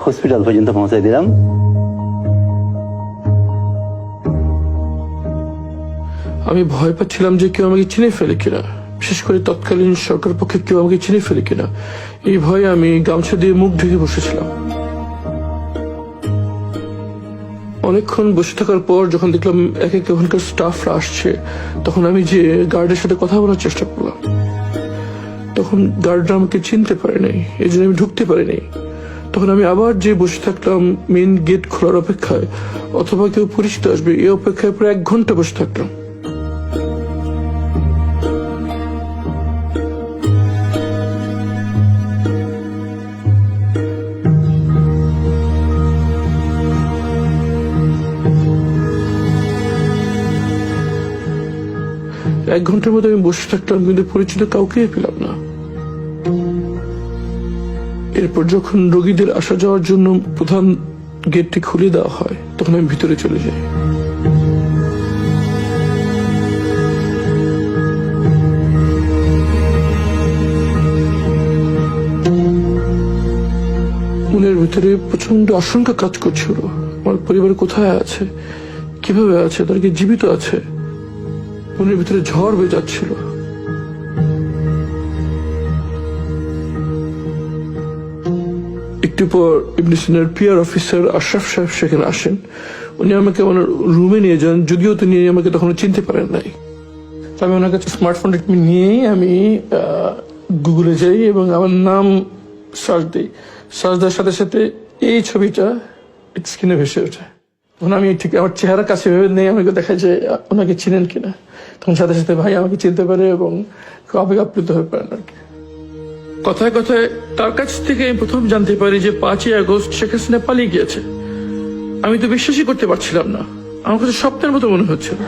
Hospital পর্যন্ত পৌঁছাই দিলাম। আমি ভয় পাচ্ছিলাম যে কেউ আমাকে চিনে ফেলে কিনা, বিশেষ করে তৎকালীন সরকার পক্ষে কেউ আমাকে চিনে ফেলে কিনা। এই ভয়ে আমি গামছা দিয়ে মুখ ঢেকে বসেছিলাম। অনেকক্ষণ বসে থাকার পর যখন দেখলাম এক এক ওখানকার স্টাফরা আসছে, তখন আমি যে গার্ডের সাথে কথা বলার চেষ্টা করলাম। তখন গার্ডরা আমাকে চিনতে পারে নাই, এই জন্য আমি ঢুকতে পারিনি। তখন আমি আবার যে বসে থাকলাম মেন গেট খোলার অপেক্ষায়, অথবা কেউ পরিচিত আসবে এই অপেক্ষায় প্রায় 1 ঘন্টা বসে থাকলাম। এক ঘন্টার মধ্যে আমি বসে থাকলাম, কিন্তু পরিচিত কাউকে পেলাম না। এরপর যখন রোগীদের আসা যাওয়ার জন্য প্রধান গেটটি খুলে দেওয়া হয়, তখন আমি ভিতরে চলে যাই। মনের ভিতরে প্রচন্ড আশঙ্কা কাজ করছিল। আমার পরিবার কোথায় আছে, কিভাবে আছে, তারা কি জীবিত আছে? মনের ভিতরে ঝড় বয়ে যাচ্ছিল। একটু পর ইবনে সিনার পিআর অফিসার আশরাফ সাহেব সেখানে আসেন। উনি আমাকে আমার রুমে নিয়ে যান, যদিও তিনি আমাকে তখন চিনতে পারেন নাই। আমি ওনার কাছে স্মার্টফোনটা নিয়েই আমি গুগলে যাই এবং আমার নাম সার্চ দিই। সার্চ দেওয়ার সাথে সাথে এই ছবিটা স্ক্রিনে ভেসে ওঠে। তখন আমি ঠিক আমার চেহারা কাছে ভেবে নেই, আমাকে দেখা যায় ওনাকে চিনেন কিনা। তখন সাথে সাথে ভাই আমাকে চিনতে পারে এবং খুব আবেগ আপ্লুত হয়ে পারেন আর কি। কথায় কথায় তার কাছ থেকে আমি প্রথম জানতে পারি যে 5ই আগস্ট শেখ হাসিনা পালিয়ে গিয়েছে। আমি তো বিশ্বাসই করতে পারছিলাম না, আমার কাছে স্বপ্নের মতো মনে হচ্ছিল।